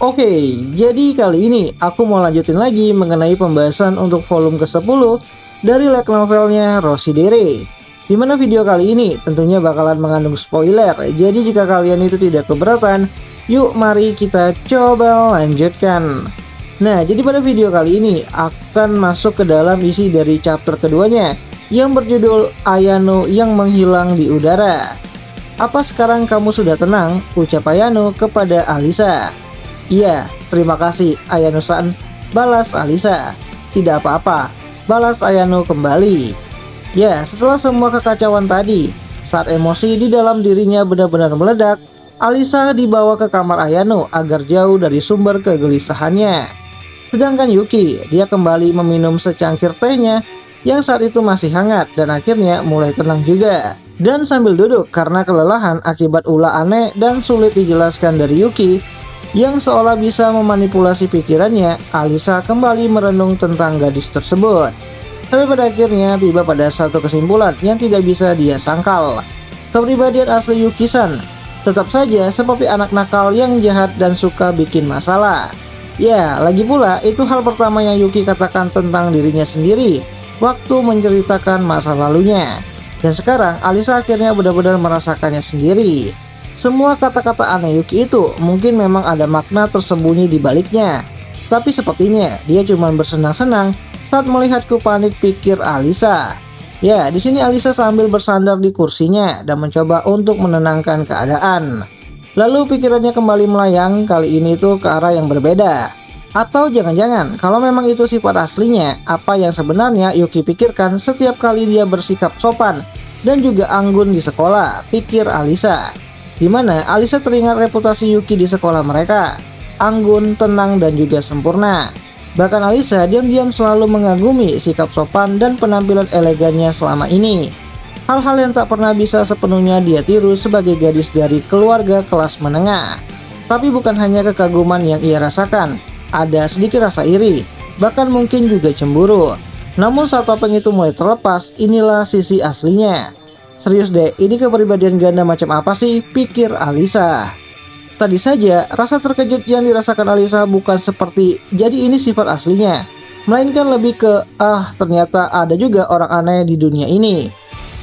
Oke. Jadi kali ini aku mau lanjutin lagi mengenai pembahasan untuk volume ke-10 dari light novelnya Rosidere. Dimana video kali ini tentunya bakalan mengandung spoiler. Jadi jika kalian itu tidak keberatan, yuk mari kita coba lanjutkan. Nah, jadi pada video kali ini akan masuk ke dalam isi dari chapter keduanya yang berjudul Ayano yang menghilang di udara. Apa sekarang kamu sudah tenang? Ucap Ayano kepada Alisa. Iya, terima kasih Ayano-san, balas Alisa. Tidak apa-apa, balas Ayano kembali. Ya, setelah semua kekacauan tadi, saat emosi di dalam dirinya benar-benar meledak, Alisa dibawa ke kamar Ayano agar jauh dari sumber kegelisahannya. Sedangkan Yuki, dia kembali meminum secangkir tehnya yang saat itu masih hangat dan akhirnya mulai tenang juga. Dan sambil duduk karena kelelahan akibat ulah aneh dan sulit dijelaskan dari Yuki yang seolah bisa memanipulasi pikirannya, Alisa kembali merenung tentang gadis tersebut. Tapi pada akhirnya tiba pada satu kesimpulan yang tidak bisa dia sangkal. Kepribadian asli Yuki-san tetap saja seperti anak nakal yang jahat dan suka bikin masalah. Ya, lagi pula itu hal pertama yang Yuki katakan tentang dirinya sendiri waktu menceritakan masa lalunya. Dan sekarang Alisa akhirnya benar-benar merasakannya sendiri. Semua kata-kata aneh Yuki itu mungkin memang ada makna tersembunyi di baliknya. Tapi sepertinya dia cuma bersenang-senang saat melihatku, panik pikir Alisa. Ya, di sini Alisa sambil bersandar di kursinya dan mencoba untuk menenangkan keadaan. Lalu pikirannya kembali melayang, kali ini tuh ke arah yang berbeda. Atau jangan-jangan kalau memang itu sifat aslinya, apa yang sebenarnya Yuki pikirkan setiap kali dia bersikap sopan dan juga anggun di sekolah, pikir Alisa. Dimana Alisa teringat reputasi Yuki di sekolah mereka, anggun, tenang, dan juga sempurna. Bahkan Alisa diam-diam selalu mengagumi sikap sopan dan penampilan elegannya selama ini. Hal-hal yang tak pernah bisa sepenuhnya dia tiru sebagai gadis dari keluarga kelas menengah. Tapi bukan hanya kekaguman yang ia rasakan, ada sedikit rasa iri, bahkan mungkin juga cemburu. Namun saat topeng itu mulai terlepas, inilah sisi aslinya. Serius deh, ini kepribadian ganda macam apa sih? Pikir Alisa. Tadi saja, rasa terkejut yang dirasakan Alisa bukan seperti jadi ini sifat aslinya, melainkan lebih ke ternyata ada juga orang aneh di dunia ini.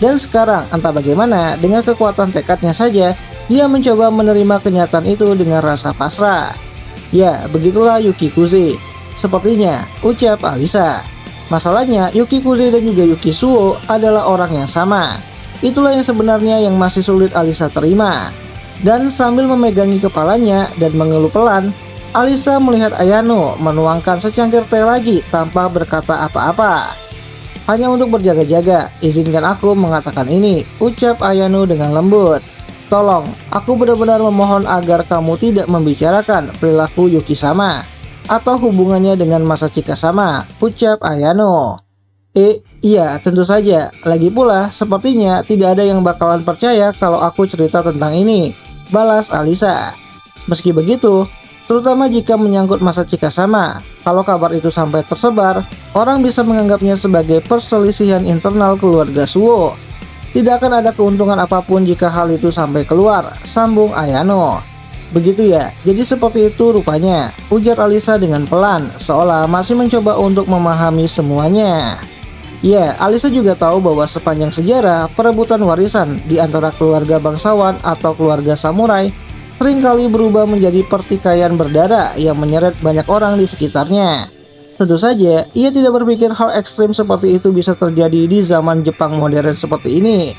Dan sekarang entah bagaimana dengan kekuatan tekadnya saja, dia mencoba menerima kenyataan itu dengan rasa pasrah. Ya, begitulah Yuki Kuzi. Sepertinya, ucap Alisa. Masalahnya, Yuki Kuzi dan juga Yuki Suo adalah orang yang sama. Itulah yang sebenarnya yang masih sulit Alisa terima. Dan sambil memegangi kepalanya dan mengeluh pelan, Alisa melihat Ayano menuangkan secangkir teh lagi tanpa berkata apa-apa. Hanya untuk berjaga-jaga, izinkan aku mengatakan ini, ucap Ayano dengan lembut. Tolong, aku benar-benar memohon agar kamu tidak membicarakan perilaku Yuki sama atau hubungannya dengan Masachika sama, ucap Ayano. Iya, tentu saja. Lagi pula, sepertinya tidak ada yang bakalan percaya kalau aku cerita tentang ini, balas Alisa. Meski begitu, terutama jika menyangkut Masachika sama, kalau kabar itu sampai tersebar, orang bisa menganggapnya sebagai perselisihan internal keluarga Suo. Tidak akan ada keuntungan apapun jika hal itu sampai keluar, sambung Ayano. Begitu ya, jadi seperti itu rupanya, ujar Alisa dengan pelan, seolah masih mencoba untuk memahami semuanya. Ya, Alisa juga tahu bahwa sepanjang sejarah, perebutan warisan di antara keluarga bangsawan atau keluarga samurai seringkali berubah menjadi pertikaian berdarah yang menyeret banyak orang di sekitarnya. Tentu saja, ia tidak berpikir hal ekstrim seperti itu bisa terjadi di zaman Jepang modern seperti ini.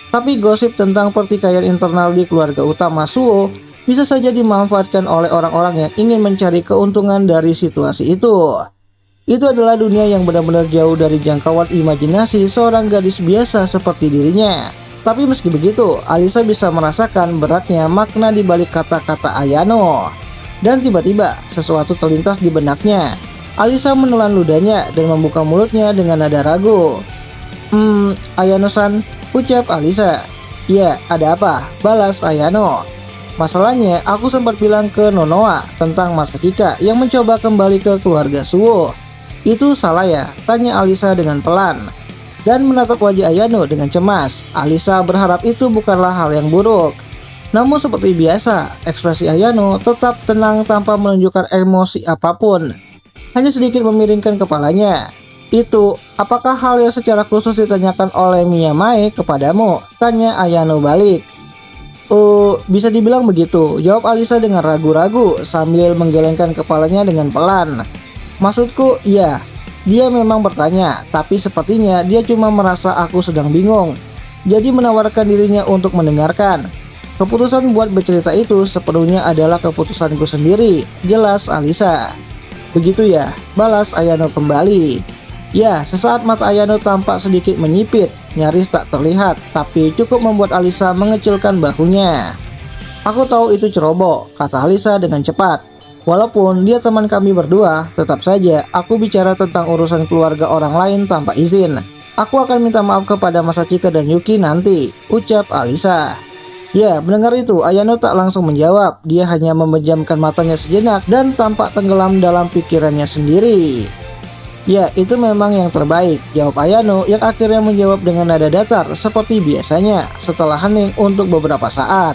Tapi gosip tentang pertikaian internal di keluarga utama Suo bisa saja dimanfaatkan oleh orang-orang yang ingin mencari keuntungan dari situasi itu. Itu adalah dunia yang benar-benar jauh dari jangkauan imajinasi seorang gadis biasa seperti dirinya. Tapi meski begitu, Alisa bisa merasakan beratnya makna di balik kata-kata Ayano. Dan tiba-tiba, sesuatu terlintas di benaknya. Alisa menelan ludahnya dan membuka mulutnya dengan nada ragu. Ayano-san, ucap Alisa. Ya, ada apa? Balas Ayano. Masalahnya, aku sempat bilang ke Nonoa tentang Masachika yang mencoba kembali ke keluarga Suo. Itu salah ya? Tanya Alisa dengan pelan. Dan menatap wajah Ayano dengan cemas. Alisa berharap itu bukanlah hal yang buruk. Namun seperti biasa, ekspresi Ayano tetap tenang tanpa menunjukkan emosi apapun. Hanya sedikit memiringkan kepalanya. Itu, apakah hal yang secara khusus ditanyakan oleh Miyamae kepadamu? Tanya Ayano balik. Oh, bisa dibilang begitu, jawab Alisa dengan ragu-ragu sambil menggelengkan kepalanya dengan pelan. Maksudku, iya, dia memang bertanya, tapi sepertinya dia cuma merasa aku sedang bingung. Jadi menawarkan dirinya untuk mendengarkan. Keputusan buat bercerita itu sepenuhnya adalah keputusanku sendiri, jelas Alisa. Begitu ya, balas Ayano kembali. Ya, sesaat mata Ayano tampak sedikit menyipit, nyaris tak terlihat, tapi cukup membuat Alisa mengecilkan bahunya. Aku tahu itu ceroboh, kata Alisa dengan cepat. Walaupun dia teman kami berdua, tetap saja aku bicara tentang urusan keluarga orang lain tanpa izin. Aku akan minta maaf kepada Masachika dan Yuki nanti, ucap Alisa. Ya, mendengar itu, Ayano tak langsung menjawab. Dia hanya memejamkan matanya sejenak dan tampak tenggelam dalam pikirannya sendiri. Ya, itu memang yang terbaik, jawab Ayano yang akhirnya menjawab dengan nada datar seperti biasanya setelah hening untuk beberapa saat.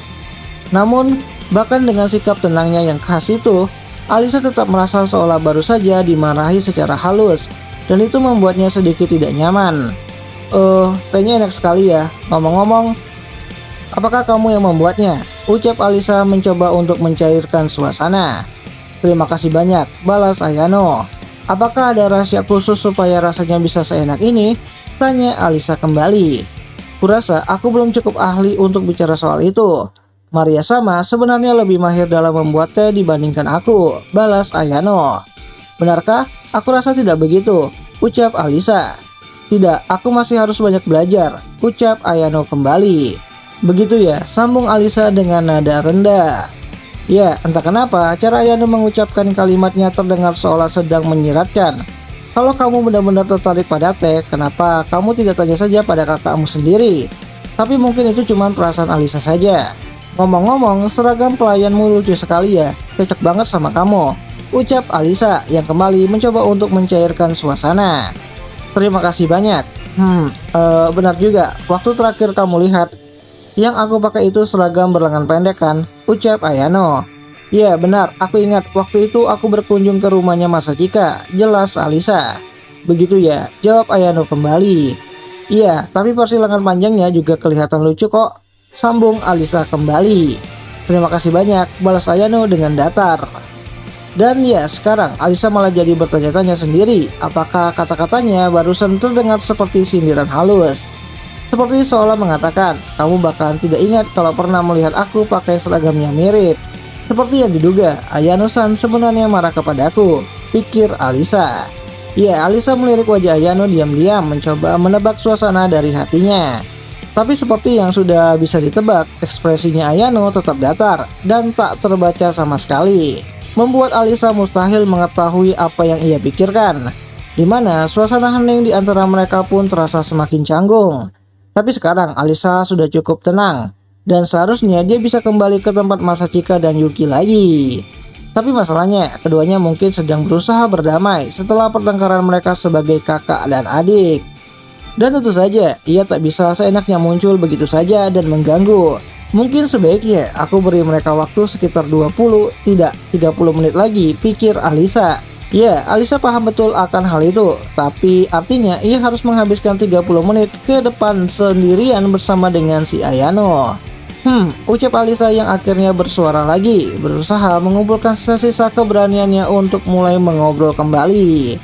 Namun, bahkan dengan sikap tenangnya yang khas itu, Alisa tetap merasa seolah baru saja dimarahi secara halus, dan itu membuatnya sedikit tidak nyaman. Tehnya enak sekali ya. Ngomong-ngomong, apakah kamu yang membuatnya? Ucap Alisa mencoba untuk mencairkan suasana. Terima kasih banyak, balas Ayano. Apakah ada rahasia khusus supaya rasanya bisa seenak ini? Tanya Alisa kembali. Kurasa aku belum cukup ahli untuk bicara soal itu. Maria sama sebenarnya lebih mahir dalam membuat teh dibandingkan aku, balas Ayano. Benarkah? Aku rasa tidak begitu, ucap Alisa. Tidak, aku masih harus banyak belajar, ucap Ayano kembali. Begitu ya, sambung Alisa dengan nada rendah. Ya, entah kenapa cara Ayano mengucapkan kalimatnya terdengar seolah sedang menyiratkan. Kalau kamu benar-benar tertarik pada teh, kenapa kamu tidak tanya saja pada kakakmu sendiri? Tapi mungkin itu cuma perasaan Alisa saja. Ngomong-ngomong, seragam pelayanmu lucu sekali ya, cocok banget sama kamu, ucap Alisa yang kembali mencoba untuk mencairkan suasana. Terima kasih banyak. Benar juga, waktu terakhir kamu lihat, yang aku pakai itu seragam berlengan pendek kan? Ucap Ayano. Ya benar, aku ingat waktu itu aku berkunjung ke rumahnya Masachika, jelas Alisa. Begitu ya, jawab Ayano kembali. Iya, tapi porsi lengan panjangnya juga kelihatan lucu kok, sambung Alisa kembali. Terima kasih banyak, balas Ayano dengan datar. Dan ya, sekarang Alisa malah jadi bertanya-tanya sendiri, apakah kata-katanya barusan terdengar seperti sindiran halus. Seperti seolah mengatakan, kamu bakalan tidak ingat kalau pernah melihat aku pakai seragam yang mirip. Seperti yang diduga, Ayano-san sebenarnya marah kepadaku, pikir Alisa. Ya, Alisa melirik wajah Ayano diam-diam mencoba menebak suasana dari hatinya. Tapi seperti yang sudah bisa ditebak, ekspresinya Ayano tetap datar dan tak terbaca sama sekali. Membuat Alisa mustahil mengetahui apa yang ia pikirkan. Di mana suasana hening di antara mereka pun terasa semakin canggung. Tapi sekarang Alisa sudah cukup tenang, dan seharusnya dia bisa kembali ke tempat Masachika dan Yuki lagi. Tapi masalahnya, keduanya mungkin sedang berusaha berdamai setelah pertengkaran mereka sebagai kakak dan adik. Dan tentu saja, ia tak bisa seenaknya muncul begitu saja dan mengganggu. Mungkin sebaiknya aku beri mereka waktu sekitar 20, tidak 30 menit lagi, pikir Alisa. Ya, Alisa paham betul akan hal itu, tapi artinya ia harus menghabiskan 30 menit ke depan sendirian bersama dengan si Ayano. Ucap Alisa yang akhirnya bersuara lagi, berusaha mengumpulkan sisa-sisa keberaniannya untuk mulai mengobrol kembali.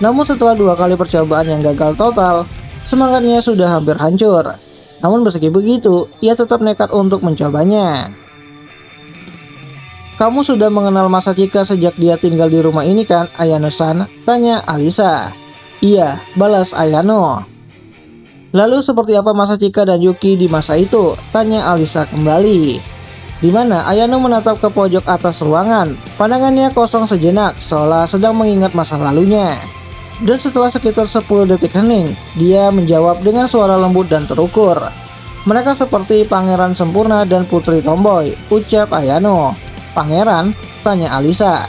Namun setelah 2 kali percobaan yang gagal total, semangatnya sudah hampir hancur. Namun meski begitu, ia tetap nekat untuk mencobanya. Kamu sudah mengenal Masachika sejak dia tinggal di rumah ini kan, Ayano-san? Tanya Alisa. Iya, balas Ayano. Lalu seperti apa Masachika dan Yuki di masa itu? Tanya Alisa kembali. Di mana Ayano menatap ke pojok atas ruangan. Pandangannya kosong sejenak, seolah sedang mengingat masa lalunya. Dan setelah sekitar 10 detik hening, dia menjawab dengan suara lembut dan terukur. Mereka seperti pangeran sempurna dan putri tomboy, ucap Ayano. Pangeran? Tanya Alisa.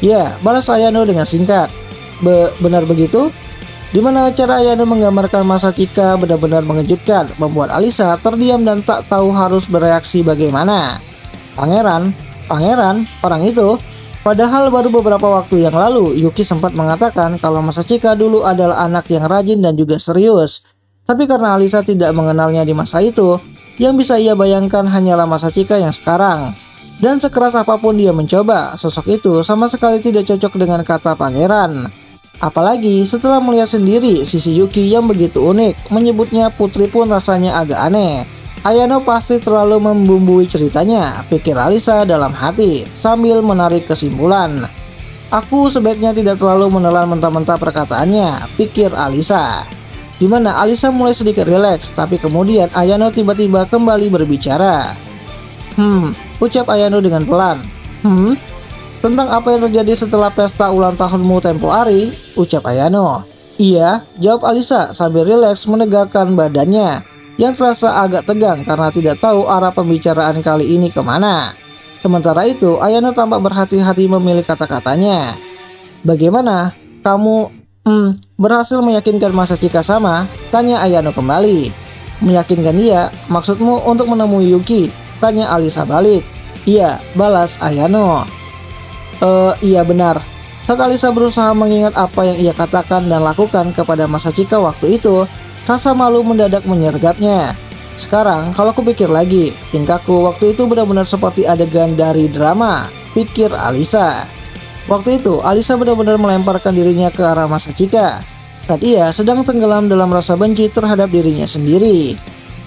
Ya, balas Ayano dengan singkat. Benar begitu? Dimana cara Ayano menggambarkan masa Chika benar-benar mengejutkan, membuat Alisa terdiam dan tak tahu harus bereaksi bagaimana. Pangeran, orang itu. Padahal baru beberapa waktu yang lalu, Yuki sempat mengatakan kalau masa Chika dulu adalah anak yang rajin dan juga serius. Tapi karena Alisa tidak mengenalnya di masa itu, yang bisa ia bayangkan hanyalah masa Chika yang sekarang. Dan sekeras apapun dia mencoba, sosok itu sama sekali tidak cocok dengan kata pangeran. Apalagi setelah melihat sendiri sisi Yuki yang begitu unik, menyebutnya putri pun rasanya agak aneh. Ayano pasti terlalu membumbui ceritanya, pikir Alisa dalam hati, sambil menarik kesimpulan. Aku sebaiknya tidak terlalu menelan mentah-mentah perkataannya, pikir Alisa. Dimana Alisa mulai sedikit rileks, tapi kemudian Ayano tiba-tiba kembali berbicara. Ucap Ayano dengan pelan. Tentang apa yang terjadi setelah pesta ulang tahunmu tempo hari, ucap Ayano. Iya, jawab Alisa sambil rileks menegakkan badannya, yang terasa agak tegang karena tidak tahu arah pembicaraan kali ini kemana. Sementara itu, Ayano tampak berhati-hati memilih kata-katanya. Bagaimana? Kamu berhasil meyakinkan masa Chika sama? Tanya Ayano kembali. Meyakinkan dia? Maksudmu untuk menemui Yuki? Tanya Alisa balik. Iya, balas Ayano. Iya benar. Saat Alisa berusaha mengingat apa yang ia katakan dan lakukan kepada masa Chika waktu itu, rasa malu mendadak menyergapnya. Sekarang kalau kupikir lagi, tingkahku waktu itu benar-benar seperti adegan dari drama, pikir Alisa. Waktu itu Alisa benar-benar melemparkan dirinya ke arah masa Chika saat ia sedang tenggelam dalam rasa benci terhadap dirinya sendiri.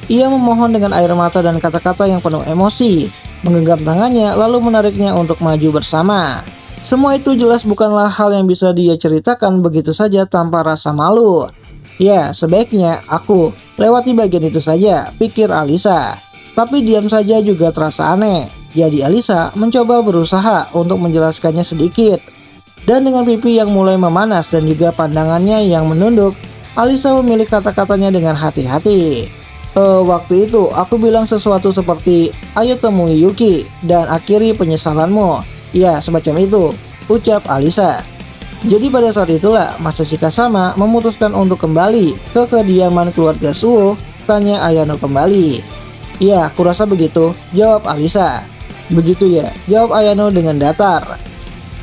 Ia memohon dengan air mata dan kata-kata yang penuh emosi, menggenggam tangannya lalu menariknya untuk maju bersama. Semua itu jelas bukanlah hal yang bisa dia ceritakan begitu saja tanpa rasa malu. Ya, sebaiknya aku lewati bagian itu saja, pikir Alisa. Tapi diam saja juga terasa aneh. Jadi Alisa mencoba berusaha untuk menjelaskannya sedikit. Dan dengan pipi yang mulai memanas dan juga pandangannya yang menunduk, Alisa memilih kata-katanya dengan hati-hati. Waktu itu aku bilang sesuatu seperti, ayo temui Yuki dan akhiri penyesalanmu. Ya, semacam itu, ucap Alisa. Jadi pada saat itulah masa Chika sama memutuskan untuk kembali ke kediaman keluarga Suo, tanya Ayano kembali. Iya, kurasa begitu, jawab Alisa. Begitu ya, jawab Ayano dengan datar.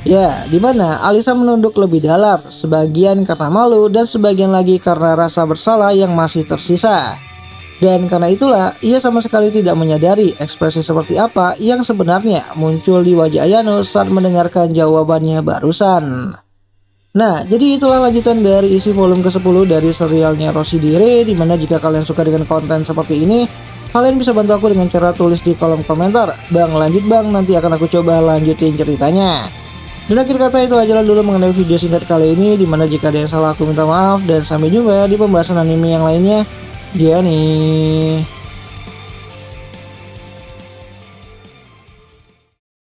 Ya, dimana Alisa menunduk lebih dalam, sebagian karena malu dan sebagian lagi karena rasa bersalah yang masih tersisa. Dan karena itulah, ia sama sekali tidak menyadari ekspresi seperti apa yang sebenarnya muncul di wajah Ayano saat mendengarkan jawabannya barusan. Nah, jadi itulah lanjutan dari isi volume ke-10 dari serialnya Rossi Dire, dimana jika kalian suka dengan konten seperti ini, kalian bisa bantu aku dengan cara tulis di kolom komentar. Bang, lanjut bang, nanti akan aku coba lanjutin ceritanya. Dan akhir kata itu aja dulu mengenai video singkat kali ini, dimana jika ada yang salah aku minta maaf, dan sampai jumpa di pembahasan anime yang lainnya. Gianni.